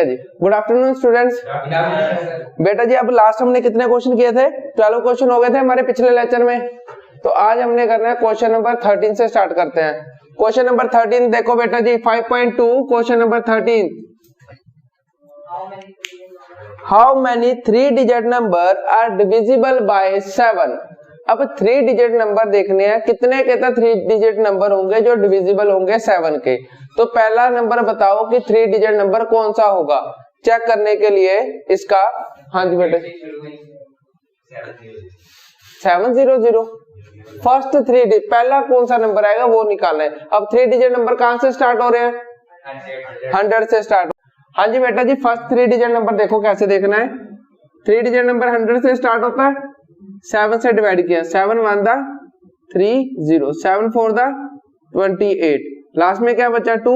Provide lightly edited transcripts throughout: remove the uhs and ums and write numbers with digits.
जी good afternoon students. बेटा जी अब last हमने कितने क्वेश्चन किए थे? 12 क्वेश्चन हो गए थे हमारे पिछले लेक्चर में। तो आज हमने करना है क्वेश्चन नंबर 13 से स्टार्ट करते हैं। क्वेश्चन नंबर 13 देखो बेटा जी 5.2 question number 13। How many 3 digit number are divisible by 7? अब 3 डिजिट नंबर देखने हैं, कितने के 3 डिजिट नंबर होंगे जो डिविजिबल होंगे 7 के। तो पहला नंबर बताओ कि 3 डिजिट नंबर कौन सा होगा। चेक करने के लिए इसका, हाँ जी बेटे 700 फर्स्ट 3 डिजिट पहला कौन सा नंबर आएगा वो निकालना है। अब 3 डिजिट नंबर कहां से स्टार्ट हो रहे हैं? 100 से स्टार्ट। हाँ जी बेटा जी फर्स्ट 3 डिजिट नंबर देखो कैसे देखना है। 3 डिजिट नंबर 100 से स्टार्ट होता है, 7 से डिवाइड किया, 7 1 दा 30, 7 4 दा 28, लास्ट में क्या बचा 2।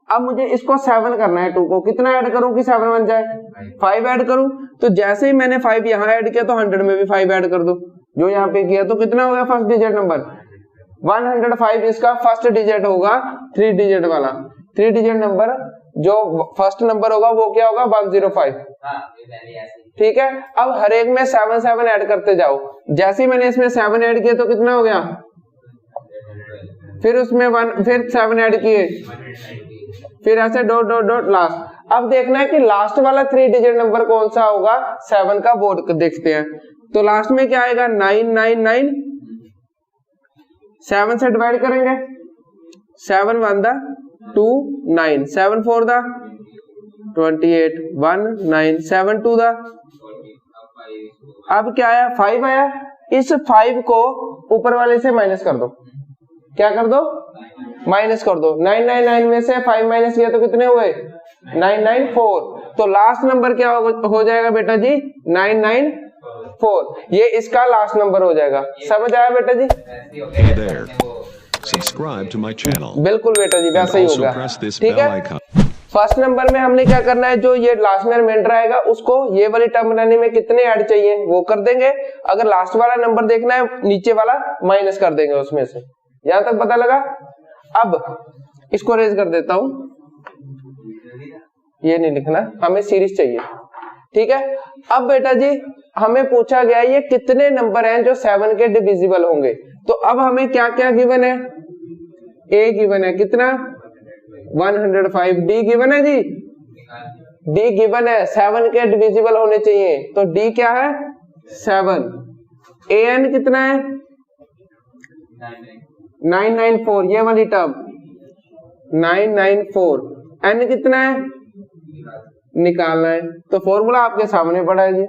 अब मुझे इसको 7 करना है, 2 को कितना ऐड करूं कि 7 बन जाए? 5 ऐड करूं। तो जैसे ही मैंने 5 यहाँ ऐड किया तो 100 में भी 5 ऐड कर दो, जो यहाँ पे किया। तो कितना हो गया फर्स्ट डिजिट नंबर? 105 इसका फर्स्ट डिजिट होगा 3 डिजिट वाला। 3 डिजिट नंबर जो फर्स्ट नंबर होगा वो क्या होगा? 105। ठीक है। अब हर एक में 7 7 ऐड करते जाओ। जैसे ही मैंने इसमें 7 ऐड किए तो कितना हो गया? फिर उसमें 1 फिर 7 ऐड किए, फिर ऐसे डॉट डॉट डॉट लास्ट। अब देखना है कि लास्ट वाला 3 डिजिट नंबर कौन सा होगा 7 का, वो देखते हैं। तो लास्ट में क्या आएगा? 999, 7 से डिवाइड करेंगे, 7 1 दा 2 9, 7 4 दा 28, 1 9, 7 2 दा। अब क्या आया? 5 आया। इस 5 को ऊपर वाले से माइनस कर दो। क्या कर दो? माइनस कर दो। 999 में से 5 माइनस किया तो कितने हुए? 994। तो लास्ट नंबर क्या हो जाएगा बेटा जी? 994। ये इसका लास्ट नंबर हो जाएगा। समझ आया बेटा जी? Hey there. Subscribe to my channel. बिल्कुल बेटा जी वैसा ही होगा। ठीक है। फर्स्ट नंबर में हमने क्या करना है, जो ये लास्ट में रिमाइंडर आएगा उसको ये वाली टर्म बनाने में कितने ऐड चाहिए वो कर देंगे। अगर लास्ट वाला नंबर देखना है नीचे वाला माइनस कर देंगे उसमें से। यहां तक पता लगा? अब इसको रेज कर देता हूं, ये नहीं लिखना, हमें सीरीज चाहिए। ठीक है। अब बेटा जी हमें पूछा गया ये कितने नंबर हैं जो 7 के डिविजिबल होंगे। तो अब हमें क्या क्या गिवन है? ए गिवन है, कितना? 105। डी गिवन है जी, डी गिवन है, 7 के डिविजिबल होने चाहिए। तो डी क्या है? 7। ए एन कितना है? 994, ये वाली टर्म 994। एन कितना है? निकालना है। तो फॉर्मूला आपके सामने पड़ा है जी।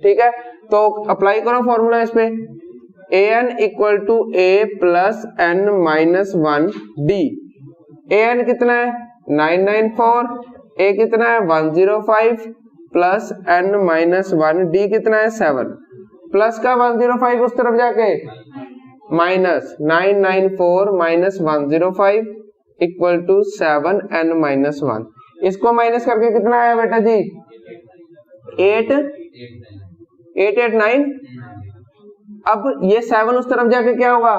ठीक है। तो अप्लाई करो फॉर्मूला इस पे। A N equal to A plus N minus 1 D. A N कितना है? 994। ए कितना है? 105 प्लस एन माइनस 1 डी कितना है? 7। प्लस का 105 उस तरफ जाके minus 994 minus 105 equal to 7 n minus 1। इसको माइनस करके कितना आया बेटा जी? 889। अब ये 7 उस तरफ जाके क्या होगा?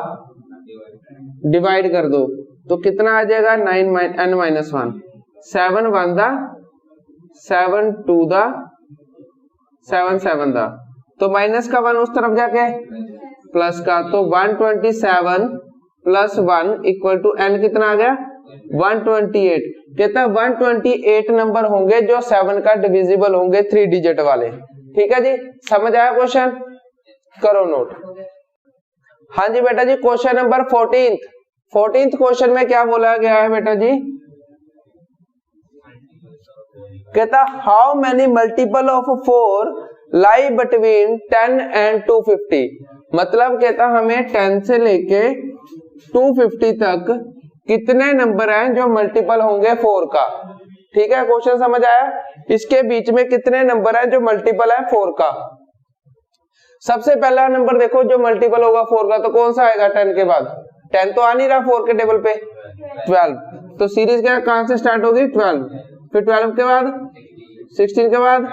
डिवाइड कर दो तो कितना आ जाएगा? 9 एन माइनस 1। 7 1 दा 7 2 दा 7 7 दा। तो माइनस का 1 उस तरफ जाके प्लस का, तो 127 प्लस 1 इक्वल टू एन कितना आ गया? 128। कहता है 128 नंबर होंगे जो 7 का डिविजिबल होंगे 3 डिजिट वाले। ठीक है जी। समझ आया क्वेश्चन? करो नोट। हाँ जी बेटा जी क्वेश्चन नंबर 14th क्वेश्चन में क्या बोला गया है बेटा जी? कहता how many multiple of 4 lie between 10 and 250। मतलब कहता हमें 10 से लेके 250 तक कितने नंबर हैं जो मल्टीपल होंगे 4 का। ठीक है। क्वेश्चन समझ आया? इसके बीच में कितने नंबर हैं जो मल्टीपल है 4 का। सबसे पहला नंबर देखो जो मल्टीपल होगा 4 का, तो कौन सा आएगा 10 के बाद? 10 तो आ नहीं रहा 4 के टेबल पे। 12। तो सीरीज क्या कहां से स्टार्ट होगी? 12। फिर 12 के बाद 16 के बाद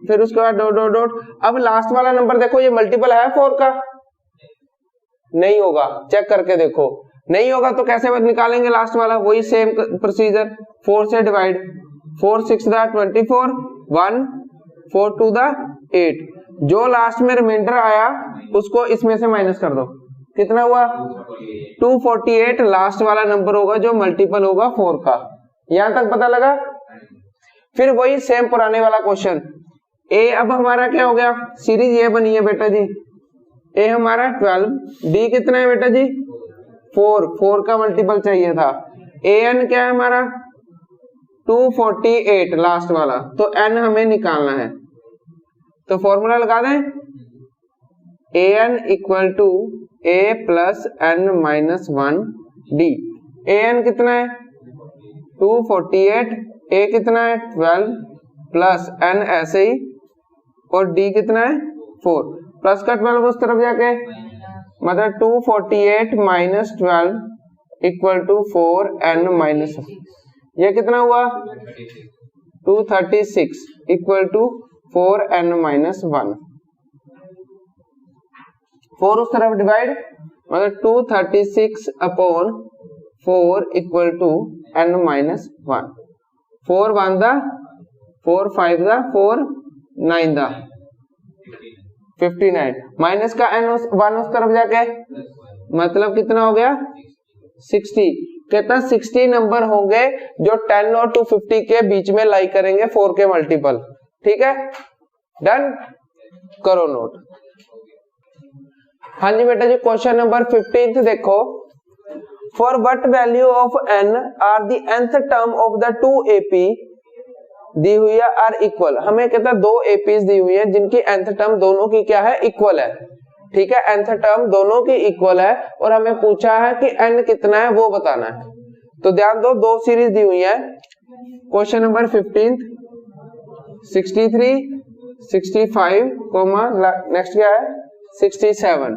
फिर उसके बाद डॉट डॉट डॉट। अब लास्ट वाला नंबर देखो ये मल्टीपल है 4 का? नहीं होगा। चेक करके देखो। नहीं होगा तो कैसे निकालेंगे लास्ट वाला? वही सेम प्रोसीजर, 4 से डिवाइड, 4 6 दा 24, 1 4 2 दा 8। जो लास्ट में रिमाइंडर आया उसको इसमें से माइनस कर दो, कितना हुआ 248 लास्ट वाला नंबर होगा जो मल्टीपल होगा 4 का। यहां तक पता लगा। फिर वही सेम पुराने वाला क्वेश्चन, ए अब हमारा क्या हो गया, सीरीज ये बनी है बेटा जी, ए हमारा 12, डी कितना है बेटा जी 4 का मल्टीपल चाहिए था। ए एन क्या है हमारा 248 लास्ट वाला, तो एन हमें निकालना है। तो फॉर्मूला लगा दें, A N equal to A plus N minus 1 D. A N कितना है 248, ए कितना है 12 प्लस एन ऐसे ही, और डी कितना है 4, प्लस का 12 उस तरफ जाके, मतलब 248 minus 12 equal to 4 n minus, ये कितना हुआ 236 इक्वल टू 4 एन माइनस 1। 4 उस तरफ डिवाइड, मतलब 236 upon 4 equal to n minus 1। 4 1 दा 4 5 दा 4 9 दा 59, माइनस का एन 1 उस तरफ जाके, मतलब कितना हो गया 60। कहता 60 नंबर होंगे जो 10 और 250 के बीच में लाई करेंगे 4 के मल्टीपल। ठीक है, डन, करो नोट। हाँ जी बेटा जी, क्वेश्चन नंबर 15 देखो, for what value of n are the nth term of the 2 AP दी हुई है आर इक्वल। हमें कहता है 2 APs दी हुई है जिनकी nth टर्म दोनों की क्या है इक्वल है। ठीक है, nth टर्म दोनों की इक्वल है और हमें पूछा है कि n कितना है वो बताना है। तो ध्यान दो, 2 सीरीज दी हुई है। क्वेश्चन नंबर 15 63 65 नेक्स्ट क्या है 67।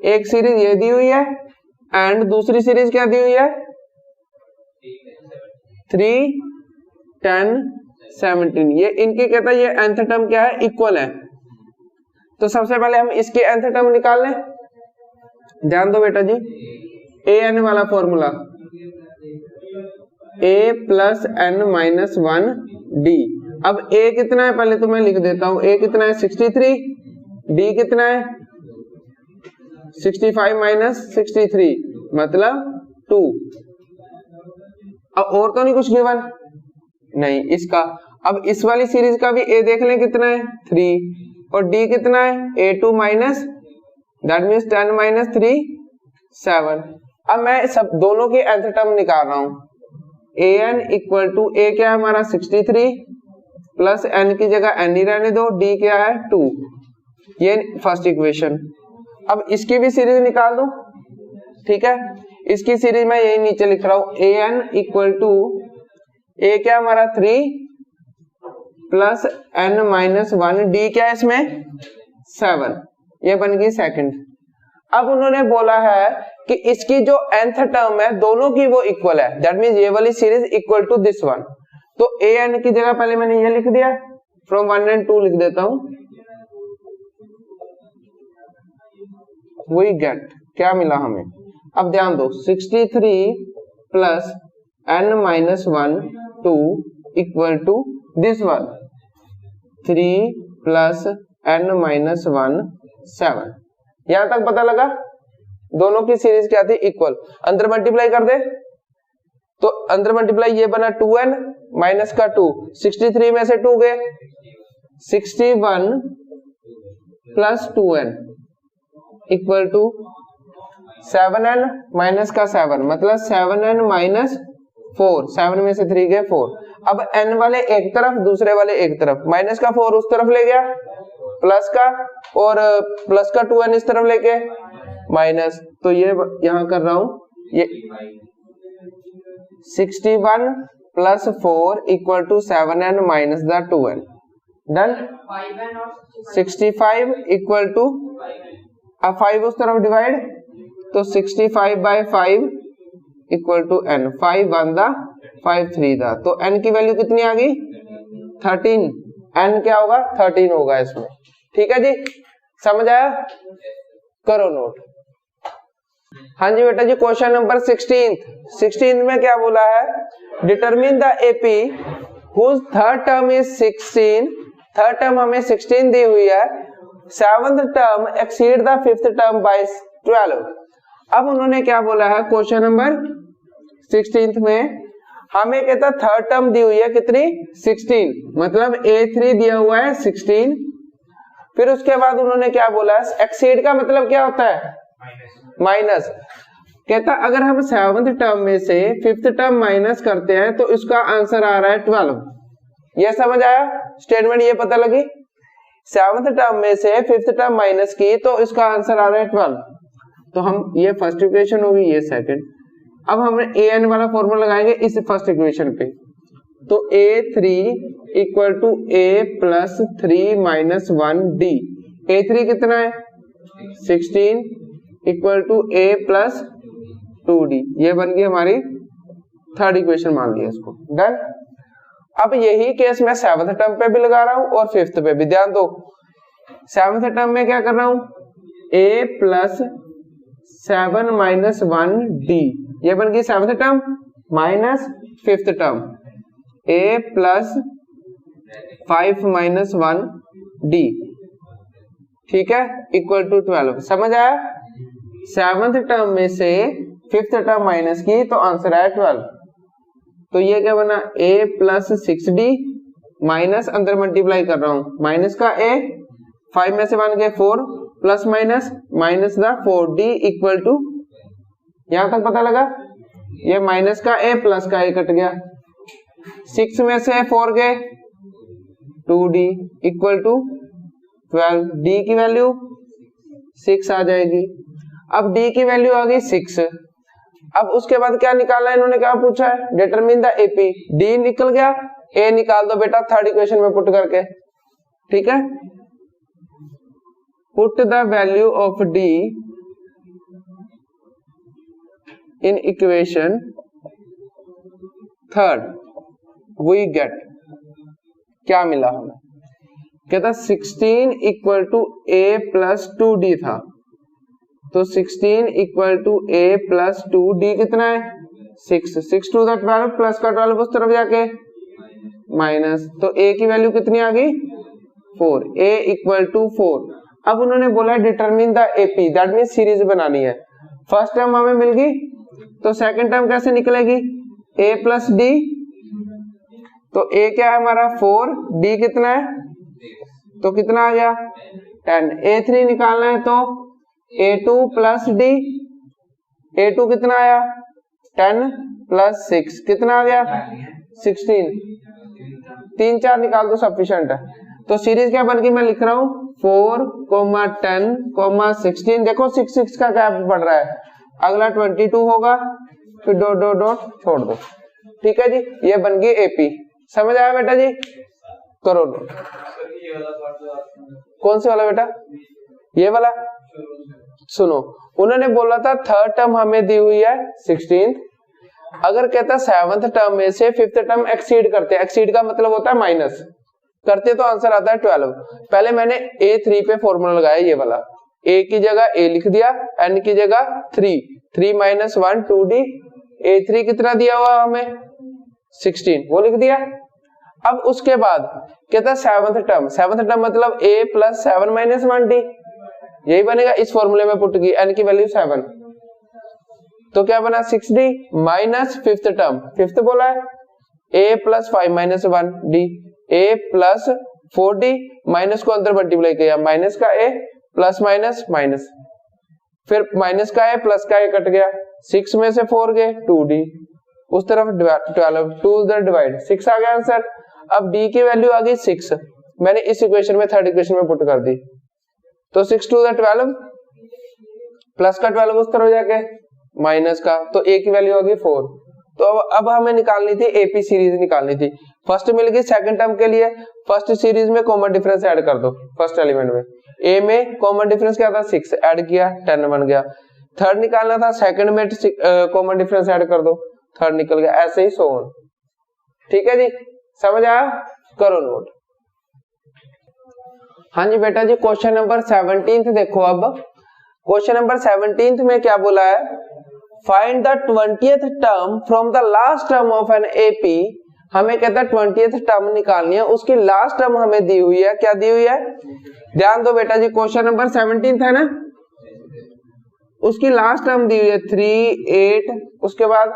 एक सीरीज ये दी हुई है एंड दूसरी सीरीज क्या दी हुई है 3 10 17। ये इनकी कहता है ये nth टर्म क्या है इक्वल है। तो सबसे पहले हम इसके nth टर्म निकाल लें। ध्यान दो बेटा जी, ए एन वाला formula, a plus N minus 1 d. अब a कितना है पहले तो मैं लिख देता हूं, a कितना है 63, d कितना है 65 माइनस 63 मतलब 2। अब और तो नहीं कुछ गिवन, नहीं इसका। अब इस वाली सीरीज का भी a देख लें कितना है 3 और d कितना है a2 minus that means 10 minus 3 7। अब मैं सब दोनों की nth टर्म निकाल रहा हूं। an इक्वल टू a क्या है हमारा 63 प्लस n की जगह n ही रहने दो, d क्या है 2। ये फर्स्ट इक्वेशन। अब इसकी भी सीरीज निकाल दो। ठीक है, इसकी सीरीज मैं यही नीचे लिख रहा हूं, an इक्वल टू a क्या हमारा 3 प्लस n माइनस 1, d क्या है इसमें 7। ये बन गई सेकंड। अब उन्होंने बोला है कि इसकी जो nth टर्म है दोनों की वो इक्वल है, दैट मींस ये वाली series equal to this one. तो an की जगह पहले मैंने ये लिख दिया, फ्रॉम 1 and 2 लिख देता हूं। वी गेट क्या मिला हमें। अब ध्यान दो 63 plus n minus 1 2 equal to this one 3 plus n minus 1 7। यहां तक पता लगा, दोनों की सीरीज क्या थी इक्वल। अंदर मल्टीप्लाई कर दे तो अंदर मल्टीप्लाई ये बना 2n माइनस का 2, 63 में से 2 गए 61 plus 2n equal to 7n minus का 7 मतलब 7n माइनस 4, 7 में से 3 गए 4। अब n वाले एक तरफ दूसरे वाले एक तरफ, माइनस का 4 उस तरफ ले गया प्लस का, और प्लस का 2n इस तरफ लेके माइनस। तो ये यहां कर रहा हूं, ये 61 plus 4 equal to 7n minus the 2n। Done. 65 equal to, अब 5 उस तरफ डिवाइड, तो 65 बाय 5 इक्वल टू n। 5 1 दा 5 3 दा, तो n की वैल्यू कितनी आ गई 13। n क्या होगा 13 होगा इसमें। ठीक है जी, समझ आया, करो नोट। हाँ जी बेटा जी, क्वेश्चन नंबर 16 में क्या बोला है, determine the AP whose third term is 16, third term हमें 16 दी हुई है, seventh term exceed the fifth term by 12। अब उन्होंने क्या बोला है क्वेश्चन नंबर 16 में, हमें कहता थर्ड टर्म दी हुई है कितनी 16, मतलब A3 दिया हुआ है 16। फिर उसके बाद उन्होंने क्या बोला है, एक्सीड का मतलब क्या होता है माइनस। कहता अगर हम सेवंथ टर्म में से फिफ्थ टर्म माइनस करते हैं तो इसका आंसर आ रहा है 12। ये समझ आया स्टेटमेंट, ये पता लगी। सेवंथ टर्म में से फिफ्थ टर्म माइनस की तो इसका आंसर आ रहा है 12। तो हम ये फर्स्ट इक्वेशन होगी, ये सेकंड। अब हम an वाला फॉर्मूला लगाएंगे इस फर्स्ट इक्वेशन पे, तो A3 equal to A plus 3 minus 1D। A3 कितना है 16 equal to A plus 2D। ये बन गई हमारी थर्ड इक्वेशन, मान लिया इसको, डन। अब यही केस मैं सेवंथ टर्म पे भी लगा रहा हूं और फिफ्थ पे भी। ध्यान दो, सेवंथ टर्म में क्या कर रहा हूं, A प्लस 7 माइनस 1D, ये बन गई seventh term, minus fifth term A plus 5 minus 1D, ठीक है, इक्वल टू 12। समझ आया, सेवंथ टर्म में से फिफ्थ टर्म माइनस की तो आंसर आया 12। तो ये क्या बना, A प्लस 6D माइनस, अंदर मल्टीप्लाई कर रहा हूं, माइनस का A, 5 में से 1 गए 4, plus minus minus the 4D equal to, यहां तक पता लगा, ये माइनस का A प्लस का A कट गया, 6 में से 4 गए 2D इक्वल टू 12। D की वैल्यू 6 आ जाएगी। अब D की वैल्यू आ गई 6। अब उसके बाद क्या निकालना है, इन्होंने क्या पूछा है, डिटरमिन द AP। D निकल गया, A निकाल दो बेटा थर्ड इक्वेशन में पुट करके, ठीक है। Put the value of D in equation third, we get, क्या मिला हमें, कहता 16 equal to A plus 2D था, तो 16 equal to A plus 2D कितना है 6, 6 टू 12, प्लस का 12 उस तरफ जाके माइनस, तो A की वैल्यू कितनी आ गई 4, A इक्वल टू 4। अब उन्होंने बोला determine the AP, that mean series बनानी है। फर्स्ट टर्म हमें मिल गई, तो सेकंड टर्म कैसे निकलेगी, A प्लस D, तो A क्या है हमारा 4, D कितना है, तो कितना आ गया 10। A3 निकालना है तो A2 प्लस D, A2 कितना आया 10 प्लस 6 कितना आ गया 16, 3 4 निकाल दो सफिशिएंट है। तो सीरीज क्या बन गई, मैं लिख रहा हूं 4, 10, 16। देखो 6 6 का गैप बढ़ रहा है, अगला 22 होगा, फिर डॉट डॉट डॉट छोड़ दो, ठीक है जी। ये बन गई AP। समझ आया बेटा जी, करो। कौन से वाला बेटा, ये वाला। सुनो, उन्होंने बोला था थर्ड टर्म हमें दी हुई है 16, अगर कहता सेवंथ टर्म में से फिफ्थ टर्म एक्सीड करते, एक्सीड का मतलब होता है माइनस करते, तो आंसर आता है 12। पहले मैंने A3 पे फॉर्मूला लगाया, ये वाला, A की जगह A लिख दिया, N की जगह 3 माइनस 1 2D, A3 कितना दिया हुआ हमें 16, वो लिख दिया। अब उसके बाद कहता सेवंथ टर्म मतलब A प्लस 7 माइनस 1D, यही बनेगा, इस फॉर्मूले में पुट की, N की वैल्यू 7, तो क्या बना 6D minus fifth term, fifth बोला है A plus 5 minus 1D, A plus 4D, minus को अंदर मल्टीप्लाई किया, माइनस का A प्लस माइनस माइनस, फिर माइनस का A प्लस का A कट गया, 6 में से 4 गए 2D, उस तरफ 12, 2 उधर डिवाइड, 6 आ गया आंसर। अब D की वैल्यू आ गई 6, मैंने इस इक्वेशन में थर्ड इक्वेशन में पुट कर दी, तो 6 टू 12, प्लस का 12 उस तरफ जाके माइनस का, तो A की वैल्यू आ गई 4। तो अब हमें निकालनी थी AP सीरीज निकालनी थी। फर्स्ट मिल गई सेकंड टर्म के लिए, फर्स्ट सीरीज में कॉमन डिफरेंस ऐड कर दो, फर्स्ट एलिमेंट में A में कॉमन डिफरेंस क्या था 6, ऐड किया 10 बन गया। थर्ड निकालना था, सेकंड में कॉमन डिफरेंस ऐड कर दो, थर्ड निकल गया, ऐसे ही सो ऑन। ठीक है जी, समझ आया, करो नोट। हाँ जी बेटा जी, क्वेश्चन नंबर 17 देखो। अब क्वेश्चन नंबर 17 में क्या बोला है, find the 20th term from the last term of an AP हमें कहता है 20th टर्म निकालनी है, उसकी लास्ट टर्म हमें दी हुई है, क्या दी हुई है, ध्यान दो बेटा जी, क्वेश्चन नंबर 17 है ना, उसकी लास्ट टर्म दी हुई है 3 8, उसके बाद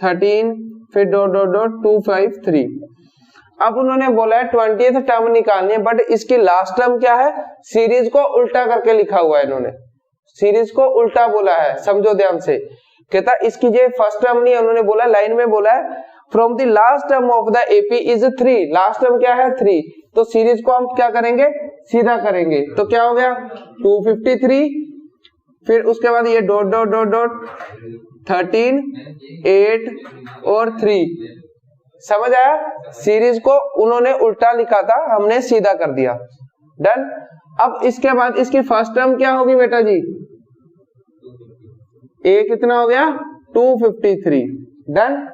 13, फिर डॉट डॉट डॉट 2 5 3। अब उन्होंने बोला है 20th टर्म निकालनी है, बट इसकी लास्ट टर्म क्या है, सीरीज को उल्टा करके लिखा हुआ है, इन्होंने सीरीज को उल्टा बोला है, समझो ध्यान से। कहता इसकी जो फर्स्ट टर्म नहीं है, उन्होंने बोला लाइन में बोला है from the last term of the AP is 3, last term क्या है 3, तो सीरीज को हम क्या करेंगे, सीधा करेंगे, तो क्या हो गया 253, फिर उसके बाद ये डॉट डॉट डॉट डॉट 13 8 और 3, समझ आया, सीरीज को उन्होंने उल्टा लिखा था, हमने सीधा कर दिया, डन। अब इसके बाद इसकी फर्स्ट टर्म क्या होगी बेटा जी, ए कितना हो गया 253, डन।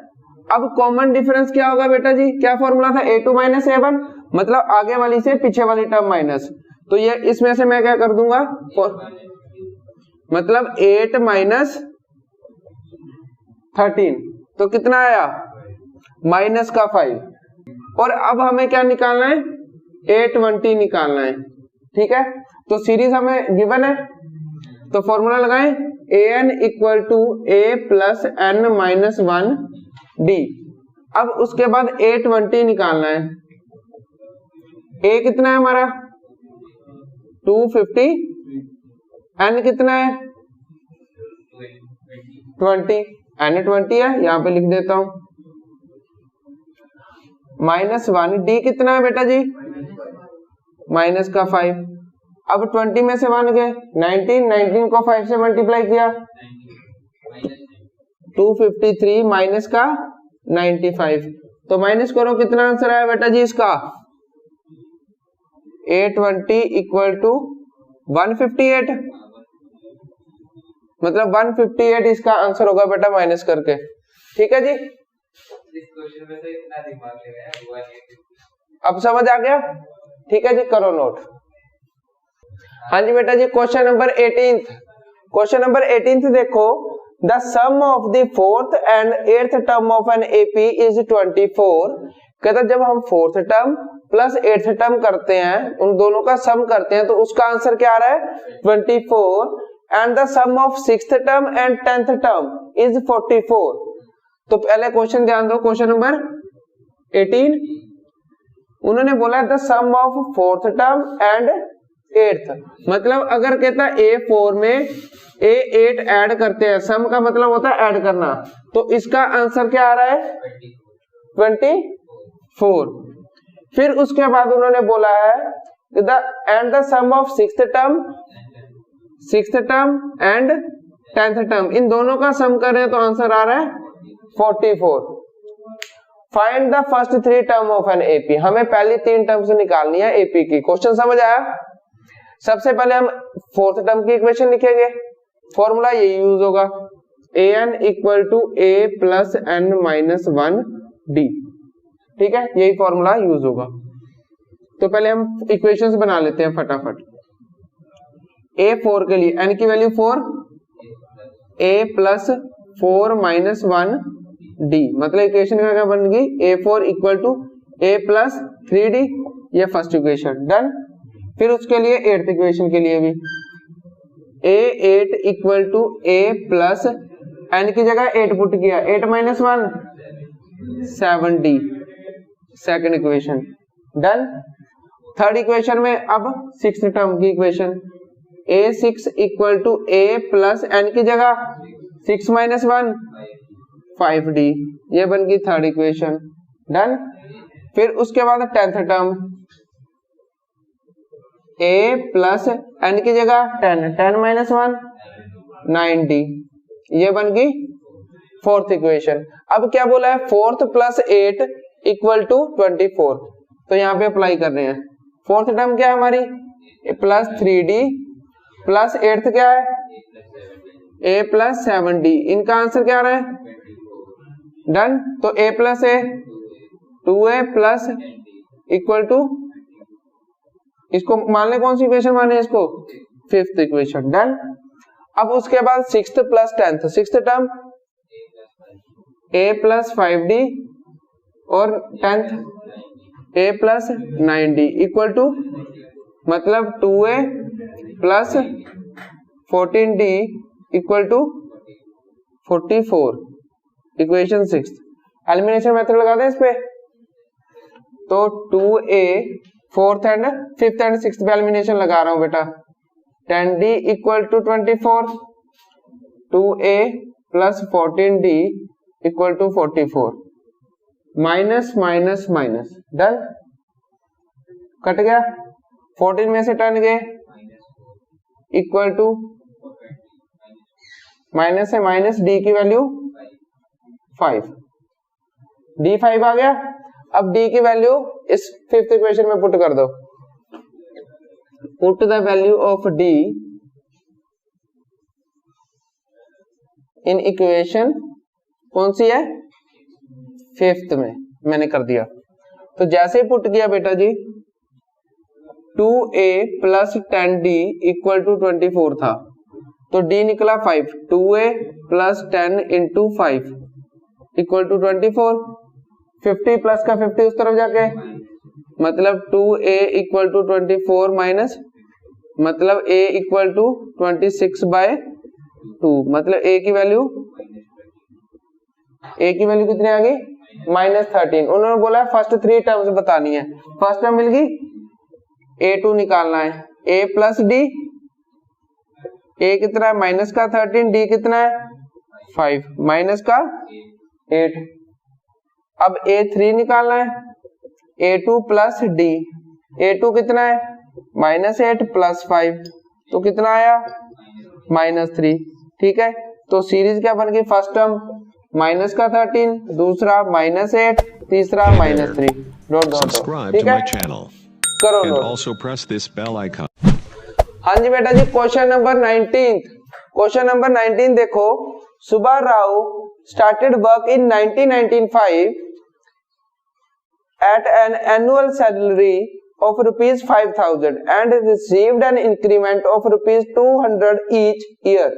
अब कॉमन डिफरेंस क्या होगा बेटा जी, क्या फॉर्मूला था, a2 माइनस a1, मतलब आगे वाली से पीछे वाली टर्म माइनस, तो ये इसमें से मैं क्या कर दूंगा, मतलब 8 माइनस 13, तो कितना आया माइनस का 5, और अब हमें क्या निकालना है, 820 निकालना है, ठीक है। तो सीरीज हमें गिवन है, तो फॉर्मूला लगाएं, an equal to a plus n minus 1 d। अब उसके बाद 820 निकालना है, a कितना है हमारा 250, n कितना है 20, n 20 है, यहां पे लिख देता हूं, माइनस 1, d कितना है बेटा जी माइनस का 5, अब 20 में से 1 गए 19 को 5 से मल्टीप्लाई किया 253 माइनस का 95, तो माइनस करो कितना आंसर आया बेटा जी इसका 820 इक्वल टू 158, मतलब 158 इसका आंसर होगा बेटा माइनस करके, ठीक है जी। इस क्वेश्चन में से इतना दिमाग लगाया हुआ नहीं, अब समझ आ गया, ठीक है जी, करो नोट। हाँ जी बेटा जी, क्वेश्चन नंबर 18, क्वेश्चन नंबर 18 देखो, the sum of the fourth and eighth term of an AP is 24। कहता जब हम fourth term plus eighth term करते हैं, उन दोनों का सम करते हैं, तो उसका आंसर क्या आ रहा है 24, and the sum of sixth term and tenth term is 44। तो पहले क्वेश्चन ध्यान दो, क्वेश्चन नंबर 18 उन्होंने बोला the sum of fourth term and eighth, मतलब अगर कहता A4 में A8 ऐड करते हैं, सम का मतलब होता है ऐड करना, तो इसका आंसर क्या आ रहा है 24। फिर उसके बाद उन्होंने बोला है the end the sum of sixth term and tenth term, इन दोनों का सम कर रहे हैं, तो आंसर आ रहा है 44। Find the first three term of an AP, हमें पहली 3 टर्म्स निकालनी है एपी की। क्वेश्चन समझ आया? सबसे पहले हम फोर्थ टर्म की इक्वेशन लिखेंगे, फॉर्मूला ये यूज होगा an equal to a plus n minus 1 d, ठीक है, यही फॉर्मूला यूज होगा। तो पहले हम इक्वेशंस बना लेते हैं फटाफट। A4 के लिए n की value 4, a plus 4 minus 1 d, मतलब इक्वेशन क्या बन गई A4 equal to a plus 3d, ये फर्स्ट इक्वेशन डन। फिर उसके लिए एट्थ इक्वेशन के लिए भी A8 equal to a plus n की जगह 8 पुट किया, 8 minus 1 7d, second equation done. Third equation में अब सिक्स्थ टर्म की equation A6 equal to a plus n की जगह 6 माइनस 1 5d, ये बन गई थर्ड इक्वेशन डन। फिर उसके बाद tenth term a plus n की जगह 10 माइनस 1 9d, ये बन गई फोर्थ इक्वेशन। अब क्या बोला है फोर्थ प्लस 8 इक्वल टू 24, तो यहाँ पे अप्लाई कर रहे हैं। फोर्थ टर्म क्या है हमारी प्लस 3d प्लस एट्थ क्या है a प्लस 7d, इनका आंसर क्या आ रहा है डन। तो a plus a 2a plus equal to, इसको मान ले कौन सी इक्वेशन माने इसको फिफ्थ इक्वेशन डन। अब उसके बाद sixth plus tenth, sixth term a plus 5d और 10th a plus 9d equal to, मतलब 2a plus 14d equal to 44, equation 6। Elimination method लगा दें इस पे, तो 2a 4th and 5th and 6th पे एलिमिनेशन लगा रहा हूं बेटा। 10d equal to 24, 2a plus 14d equal to 44, minus minus minus, done, cut गया। 14 में से 10 गए इक्वल टू, माइनस है माइनस, d की वैल्यू 5, d 5 आ गया। अब d की वैल्यू इस 5th इक्वेशन में पुट कर दो। Put the value of d in equation, कौन सी है, 5th में मैंने कर दिया। तो जैसे ही पुट किया बेटा जी, 2a plus 10d equal to 24 था, तो d निकला 5, 2a plus 10 into 5 equal to 24, 50 plus का 50 उस तरफ जाके, मतलब 2a इक्वल टू 24 माइनस, मतलब a इक्वल टू 26/2, मतलब a की वैल्यू कितनी आ गई, -13। उन्होंने बोला फर्स्ट 3 टर्म्स बतानी है। फर्स्ट टर्म मिल गई, a2 निकालना है, a प्लस d, a कितना है माइनस का 13, d कितना है 5, माइनस का 8। अब a3 निकालना है, a2 प्लस d, a2 कितना है -8 प्लस 5, तो कितना आया -3। ठीक है, तो सीरीज क्या बन गई, फर्स्ट टर्म माइनस का 13, दूसरा -8, तीसरा -3, डॉट डॉट। Subscribe ठीक to है, my channel करो and note. also press this bell icon. हाँ जी बेटा जी, क्वेश्चन नंबर 19। क्वेश्चन नंबर 19 देखो, Subba Rao started work in 1995 at an annual salary of rupees 5,000 and received an increment of rupees 200 each year.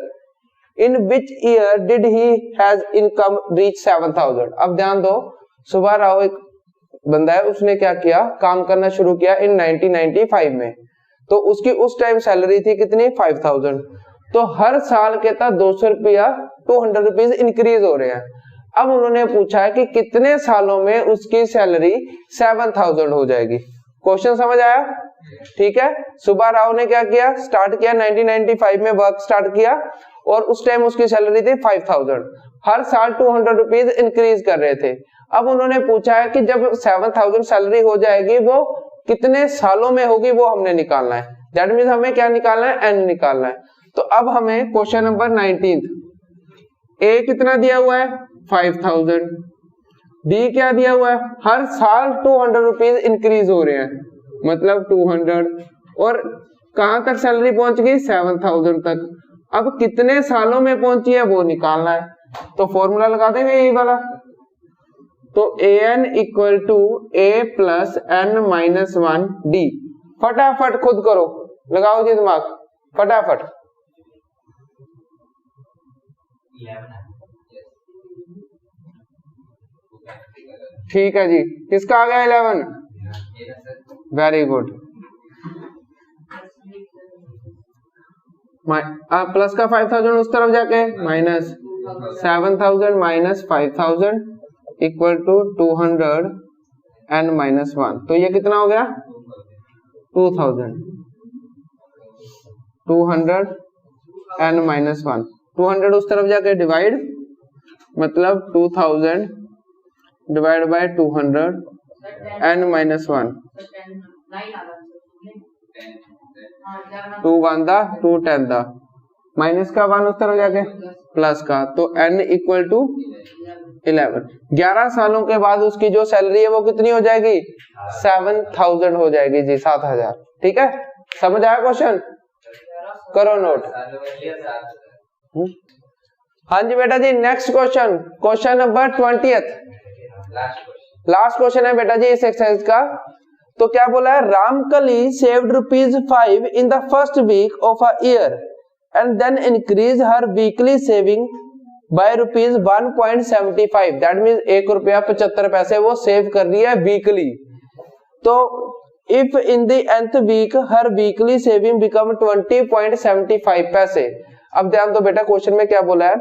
In which year did he has income reach 7,000? अब ध्यान दो, सुब्बा राव एक बंदा है, उसने क्या किया, काम करना शुरू किया इन 1995 में, तो उसकी उस टाइम सैलरी थी कितनी, 5,000। तो हर साल के तक 200 रुपया 200 रुपीज इंक्रीज हो रहे हैं। अब उन्होंने पूछा है कि कितने सालों में उसकी सैलरी 7,000 हो जाएगी। क्वेश्चन समझ आया? ठीक है, सुब्बा राव ने क्या किया, स्टार्ट किया 1995 में वर्क स्टार्ट किया, और उस टाइम उसकी सैलरी थी 5,000, हर साल 200 रुपीज इंक्रीज कर रहे थे। अब उन्होंने पूछा है कि जब 7,000 सैलरी हो जाएगी वो कितने सालों में होगी, वो हमने निकालना है। दैट मीन्स हमें क्या निकालना है, एन निकालना है। तो अब हमें क्वेश्चन नंबर 19, ए कितना दिया हुआ है 5,000, डी क्या दिया हुआ है, हर साल 200 रुपीज इंक्रीज हो रहे हैं, मतलब 200, और कहां तक सैलरी पहुंच गई, 7,000 तक। अब कितने सालों में पहुंची है वो निकालना है, तो फॉर्मूला लगा देंगे यही वाला। तो an equal to a plus n-1d। फटाफट खुद करो, लगाओ जी दिमाग, फटाफट। 11। ठीक है जी, किसका आ गया 11? Very good. प्लस का 5,000 उस तरफ जाके, minus 7,000 minus 5,000 equal to 200 n-1। तो ये कितना हो गया, 2,000, 200 n-1, 200 उस तरफ जाके डिवाइड, मतलब 2,000 डिवाइड बाय 200 n-1, 2 1 दा 2 10 दा, माइनस का 1 उस तरफ जाके प्लस का, तो n इक्वल टू 11। 11 सालों के बाद उसकी जो सैलरी है वो कितनी हो जाएगी, 7,000 हो जाएगी जी, 7,000। ठीक है, समझ आया क्वेश्चन, करो नोट। हाँ जी बेटा जी, next question, question number 20th, last question है बेटा जी इस एक्सरसाइज का। तो क्या बोला है, Ramkali saved ₹5 in the first week of a year and then increase her weekly saving by rupees 1.75, that mean 1 रुपया 75 वो सेव कर रही है वीकली। तो if in the nth week her weekly saving become 20.75 पैसे। अब ध्यान दो बेटा, क्वेश्चन में क्या बोला है,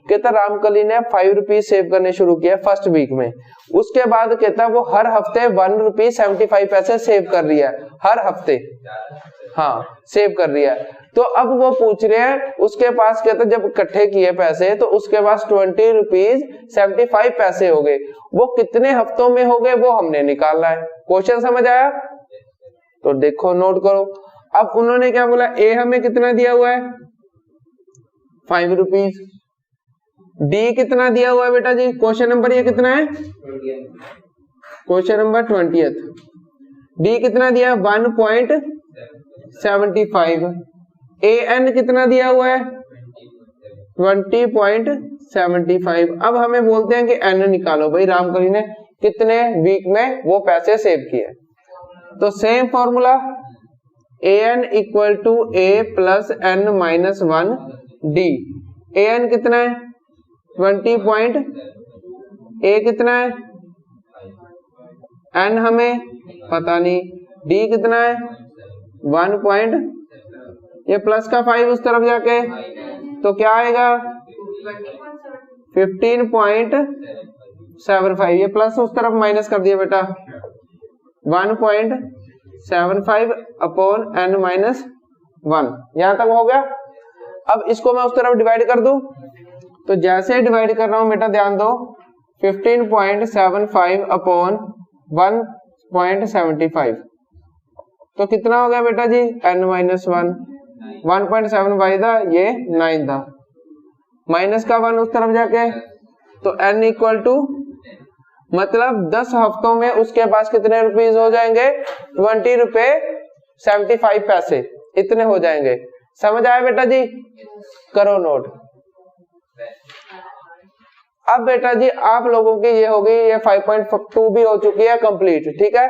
कहता रामकली ने 5 रुपीज सेव करने शुरू किया फर्स्ट वीक में, उसके बाद कहता वो हर हफ्ते 1.75 सेव कर रही है, हर हफ्ते, हाँ सेव कर रही है। तो अब वो पूछ रहे हैं उसके पास, कहता जब इकट्ठे किए पैसे तो उसके पास 20.75 हो गए, वो कितने हफ्तों में हो गए वो हमने निकालना है। क्वेश्चन समझ आया? तो देखो नोट करो। अब उन्होंने क्या बोला, ए हमें कितना दिया हुआ है 5 रुपीज, डी कितना दिया हुआ है बेटा जी, क्वेश्चन नंबर ये कितना है, क्वेश्चन नंबर 20th, डी कितना दिया 1.75, ए एन कितना दिया हुआ है 20.75। अब हमें बोलते हैं कि एन निकालो भाई, रामकली ने कितने वीक में वो पैसे सेव किए। तो same formula, a N equal to A plus N minus 1 D. A N कितना है 20 ए कितना है, एन हमें पता नहीं, डी कितना है 1 ये प्लस का 5 उस तरफ जाके तो क्या आएगा 15.75, ये प्लस उस तरफ माइनस कर दिया बेटा 1.75 अपॉन n माइनस 1, यहां तक हो गया। अब इसको मैं उस तरफ डिवाइड कर दूं, तो जैसे डिवाइड कर रहा हूं बेटा ध्यान दो, 15.75 अपॉन 1.75 तो कितना हो गया बेटा जी n माइनस 1, 1.7 बाई द ये 9 था, माइनस का 1 उस तरफ जाके तो n इक्वल टू, मतलब 10 हफ्तों में उसके पास कितने रुपीज हो जाएंगे 20 रुपए 75 पैसे, इतने हो जाएंगे। समझ आया बेटा जी? करो नोट। अब बेटा जी आप लोगों की ये हो गई, ये 5.2 भी हो चुकी है कंप्लीट, ठीक है।